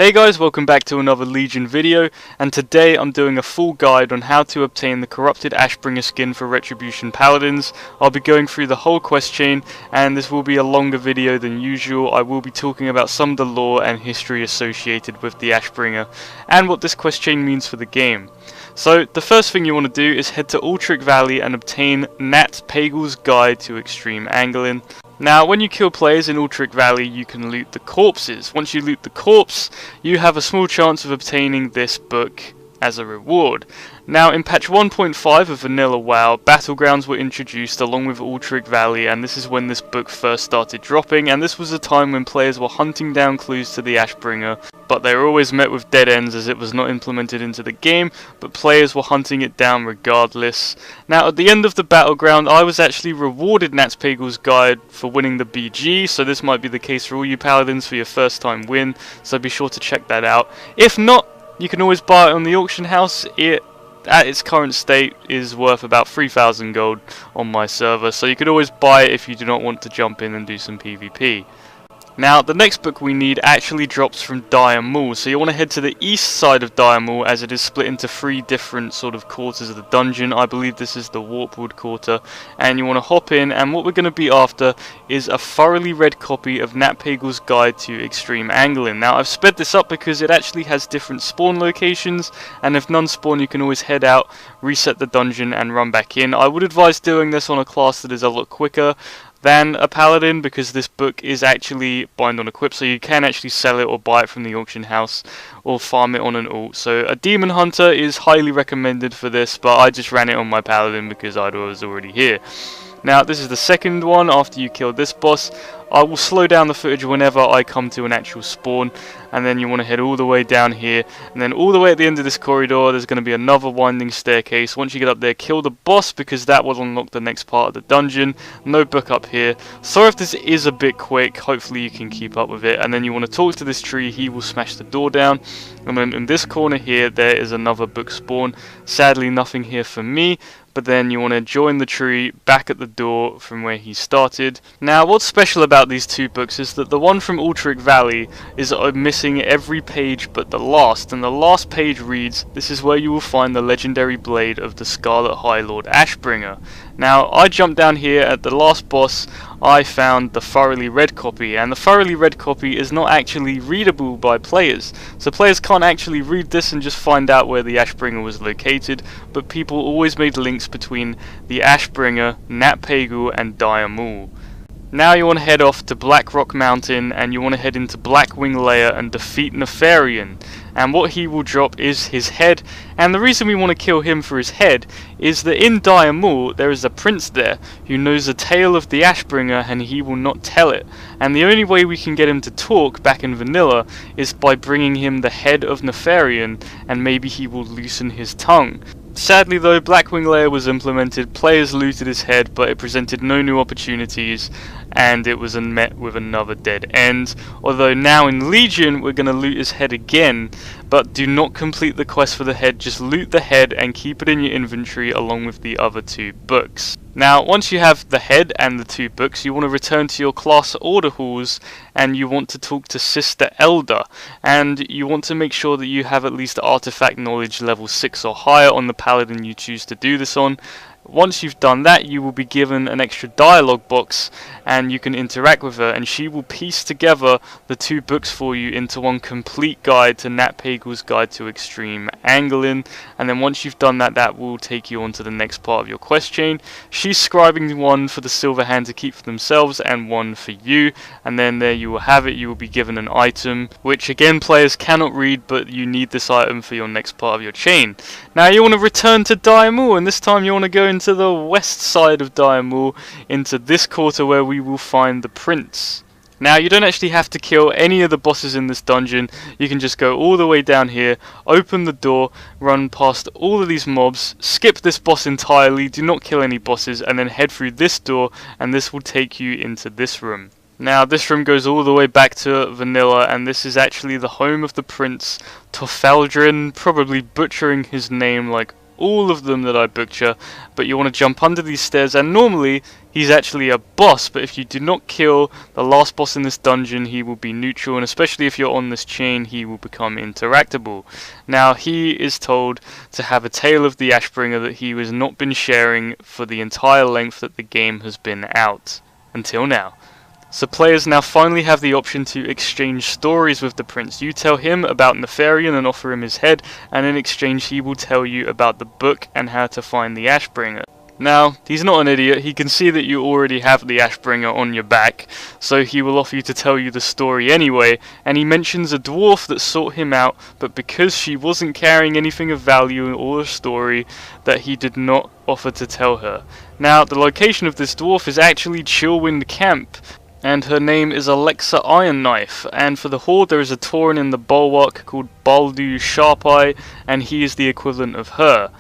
Hey guys, welcome back to another Legion video, and today I'm doing a full guide on how to obtain the corrupted Ashbringer skin for Retribution Paladins. I'll be going through the whole quest chain, and this will be a longer video than usual. I will be talking about some of the lore and history associated with the Ashbringer, and what this quest chain means for the game. So, the first thing you want to do is head to Ultric Valley and obtain Nat Pagel's Guide to Extreme Angling. Now, when you kill players in Ultric Valley, you can loot the corpses. Once you loot the corpse, you have a small chance of obtaining this book as a reward. Now, in patch 1.5 of Vanilla WoW, Battlegrounds were introduced along with Ultric Valley, and this is when this book first started dropping, and this was a time when players were hunting down clues to the Ashbringer, but they were always met with dead ends as it was not implemented into the game, but players were hunting it down regardless. Now, at the end of the Battleground, I was actually rewarded Nat Pagel's Guide for winning the BG, so this might be the case for all you Paladins for your first time win, so be sure to check that out. If not, you can always buy it on the auction house. It, at its current state, is worth about 3,000 gold on my server, so you could always buy it if you do not want to jump in and do some PvP. Now, the next book we need actually drops from Dire Maul, so you want to head to the east side of Dire Maul as it is split into 3 different sort of quarters of the dungeon. I believe this is the Warpwood quarter, and you want to hop in, and what we're going to be after is a thoroughly read copy of Nat Pagel's Guide to Extreme Angling. Now, I've sped this up because it actually has different spawn locations, and if none spawn, you can always head out, reset the dungeon, and run back in. I would advise doing this on a class that is a lot quicker than a paladin, because this book is actually bind on equip, so you can actually sell it or buy it from the auction house or farm it on an alt. So a demon hunter is highly recommended for this, but I just ran it on my paladin because I was already here. Now, this is the second one after you kill this boss. I will slow down the footage whenever I come to an actual spawn, and then you want to head all the way down here, and then all the way at the end of this corridor there's going to be another winding staircase. Once you get up there, kill the boss, because that will unlock the next part of the dungeon. No book up here. Sorry if this is a bit quick, hopefully you can keep up with it. And then you want to talk to this tree, he will smash the door down, and then in this corner here there is another book spawn. Sadly nothing here for me, but then you want to join the tree back at the door from where he started. Now, what's special about these 2 books is that the one from Ultric Valley is missing every page but the last, and the last page reads, "This is where you will find the legendary blade of the Scarlet High Lord Ashbringer." Now, I jumped down here at the last boss. I found the thoroughly read copy, and the thoroughly read copy is not actually readable by players. So players can't actually read this and just find out where the Ashbringer was located, but people always made links between the Ashbringer, Nat Pagel, and Dire Maul. Now you want to head off to Black Rock Mountain, and you want to head into Blackwing Lair and defeat Nefarian. And what he will drop is his head, and the reason we want to kill him for his head is that in Dire Maul there is a prince there who knows the tale of the Ashbringer, and he will not tell it. And the only way we can get him to talk back in Vanilla is by bringing him the head of Nefarian, and maybe he will loosen his tongue. Sadly though, Blackwing Lair was implemented, players looted his head, but it presented no new opportunities, and it was met with another dead end. Although now in Legion we're going to loot his head again, but do not complete the quest for the head, just loot the head and keep it in your inventory along with the other 2 books. Now, once you have the head and the 2 books, you want to return to your class order halls, and you want to talk to Sister Elder, and you want to make sure that you have at least artifact knowledge level 6 or higher on the paladin you choose to do this on. Once you've done that, you will be given an extra dialogue box, and you can interact with her, and she will piece together the 2 books for you into one complete guide to Nat Pagel's Guide to Extreme Angling. And then once you've done that, that will take you on to the next part of your quest chain. She's scribing one for the Silver Hand to keep for themselves and one for you, and then there you will have it. You will be given an item, which again players cannot read, but you need this item for your next part of your chain. Now you want to return to Dire Maul, and this time you want to go into the west side of Dire Maul, into this quarter where we will find the prince. Now, you don't actually have to kill any of the bosses in this dungeon. You can just go all the way down here, open the door, run past all of these mobs, skip this boss entirely, do not kill any bosses, and then head through this door, and this will take you into this room. Now, this room goes all the way back to Vanilla, and this is actually the home of the prince, Torfaldrin, probably butchering his name like all of them that I butcher, but you want to jump under these stairs, and normally he's actually a boss, but if you do not kill the last boss in this dungeon, he will be neutral, and especially if you're on this chain, he will become interactable. Now, he is told to have a tale of the Ashbringer that he has not been sharing for the entire length that the game has been out, until now. So players now finally have the option to exchange stories with the prince. You tell him about Nefarian and offer him his head, and in exchange he will tell you about the book and how to find the Ashbringer. Now, he's not an idiot, he can see that you already have the Ashbringer on your back, so he will offer you to tell you the story anyway, and he mentions a dwarf that sought him out, but because she wasn't carrying anything of value or a story, that he did not offer to tell her. Now, the location of this dwarf is actually Chillwind Camp, and her name is Alexa Ironknife, and for the Horde there is a Tauren in the Bulwark called Baldu Sharpeye, and he is the equivalent of her.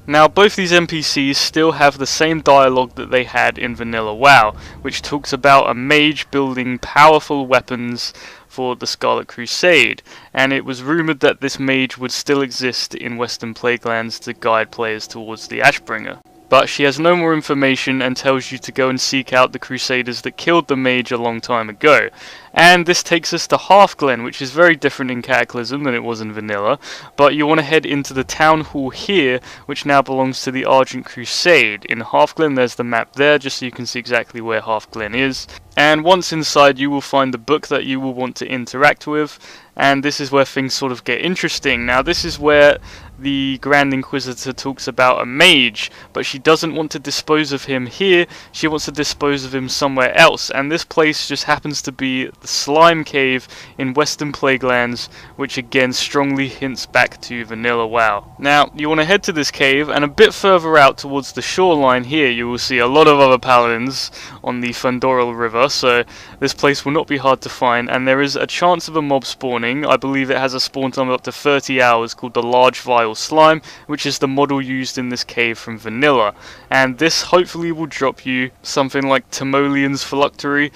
Now, both these NPCs still have the same dialogue that they had in Vanilla WoW, which talks about a mage building powerful weapons for the Scarlet Crusade, and it was rumoured that this mage would still exist in Western Plaguelands to guide players towards the Ashbringer. But she has no more information and tells you to go and seek out the Crusaders that killed the mage a long time ago. And this takes us to Halfglen, which is very different in Cataclysm than it was in Vanilla, but you want to head into the town hall here, which now belongs to the Argent Crusade. In Halfglen there's the map there, just so you can see exactly where Halfglen is. And once inside you will find the book that you will want to interact with, and this is where things sort of get interesting. Now, this is where the Grand Inquisitor talks about a mage, but she doesn't want to dispose of him here, she wants to dispose of him somewhere else, and this place just happens to be the Slime Cave in Western Plaguelands, which again strongly hints back to Vanilla WoW. Now, you want to head to this cave, and a bit further out towards the shoreline here you will see a lot of other paladins on the Fundoral River, so this place will not be hard to find, and there is a chance of a mob spawning. I believe it has a spawn time of up to 30 hours called the Large Vile Slime, which is the model used in this cave from Vanilla, and this hopefully will drop you something like Timoleon's Phylactery.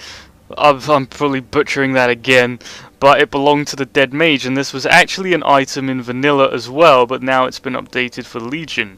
I'm probably butchering that again, but it belonged to the Dead Mage, and this was actually an item in Vanilla as well, but now it's been updated for Legion.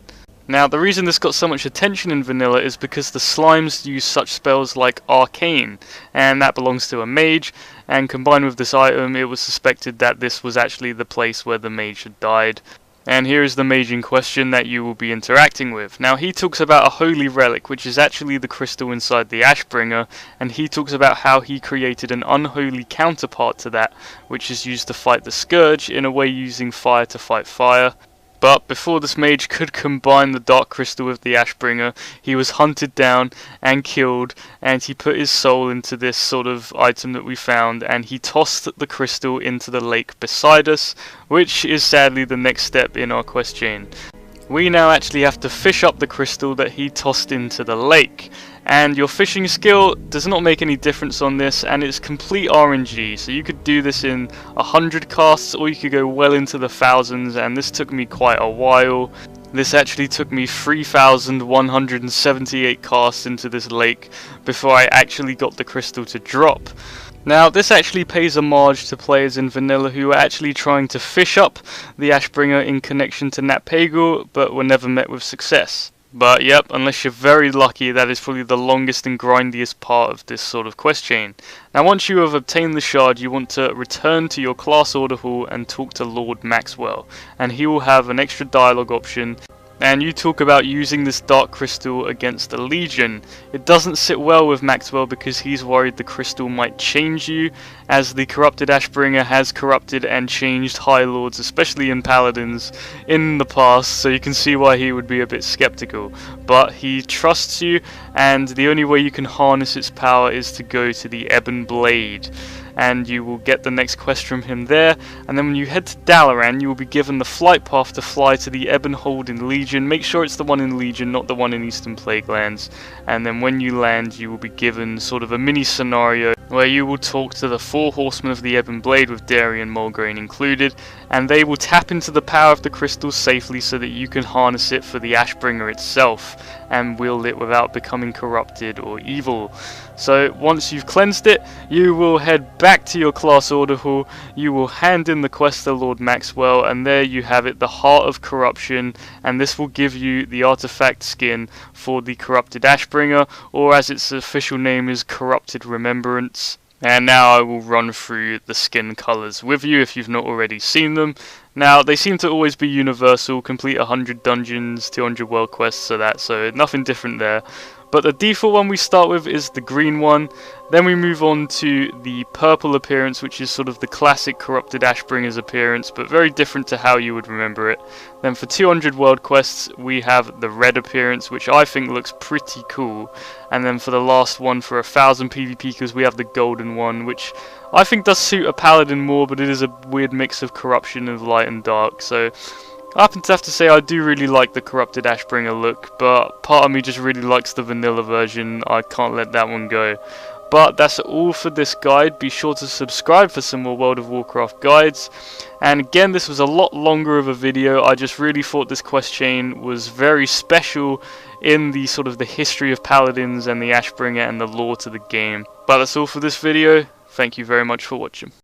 Now, the reason this got so much attention in Vanilla is because the slimes use such spells like Arcane, and that belongs to a mage, and combined with this item, it was suspected that this was actually the place where the mage had died. And here is the mage in question that you will be interacting with. Now, he talks about a holy relic, which is actually the crystal inside the Ashbringer, and he talks about how he created an unholy counterpart to that, which is used to fight the Scourge, in a way using fire to fight fire. But before this mage could combine the Dark Crystal with the Ashbringer, he was hunted down and killed, and he put his soul into this sort of item that we found, and he tossed the crystal into the lake beside us, which is sadly the next step in our quest chain. We now actually have to fish up the crystal that he tossed into the lake, and your fishing skill does not make any difference on this, and it's complete RNG, so you could do this in 100 casts or you could go well into the thousands, and this took me quite a while. This actually took me 3,178 casts into this lake before I actually got the crystal to drop. Now, this actually pays homage to players in Vanilla who are actually trying to fish up the Ashbringer in connection to Nat Pagal, but were never met with success. But yep, unless you're very lucky, that is probably the longest and grindiest part of this sort of quest chain. Now, once you have obtained the shard, you want to return to your class order hall and talk to Lord Maxwell, and he will have an extra dialogue option. And you talk about using this Dark Crystal against the Legion. It doesn't sit well with Maxwell because he's worried the crystal might change you, as the corrupted Ashbringer has corrupted and changed High Lords, especially in Paladins, in the past, so you can see why he would be a bit skeptical. But he trusts you, and the only way you can harness its power is to go to the Ebon Blade. And you will get the next quest from him there, and then when you head to Dalaran, you will be given the flight path to fly to the Ebon Hold in Legion. Make sure it's the one in Legion, not the one in Eastern Plaguelands, and then when you land, you will be given sort of a mini scenario where you will talk to the 4 horsemen of the Ebon Blade with Darien Mulgrain included, and they will tap into the power of the crystals safely so that you can harness it for the Ashbringer itself and wield it without becoming corrupted or evil. So once you've cleansed it, you will head back to your class order hall, you will hand in the quest to Lord Maxwell, and there you have it, the Heart of Corruption, and this will give you the artifact skin for the Corrupted Ashbringer, or as its official name is, Corrupted Remembrance. And now I will run through the skin colours with you if you've not already seen them. Now, they seem to always be universal, complete 100 dungeons, 200 world quests, so nothing different there. But the default one we start with is the green one, then we move on to the purple appearance, which is sort of the classic Corrupted Ashbringer's appearance, but very different to how you would remember it. Then for 200 world quests, we have the red appearance, which I think looks pretty cool. And then for the last one, for 1000 PvPers, we have the golden one, which I think does suit a paladin more, but it is a weird mix of corruption of light and dark, so I happen to have to say I do really like the Corrupted Ashbringer look, but part of me just really likes the vanilla version. I can't let that one go. But that's all for this guide. Be sure to subscribe for some more World of Warcraft guides. And again, this was a lot longer of a video. I just really thought this quest chain was very special in the sort of the history of Paladins and the Ashbringer and the lore to the game. But that's all for this video. Thank you very much for watching.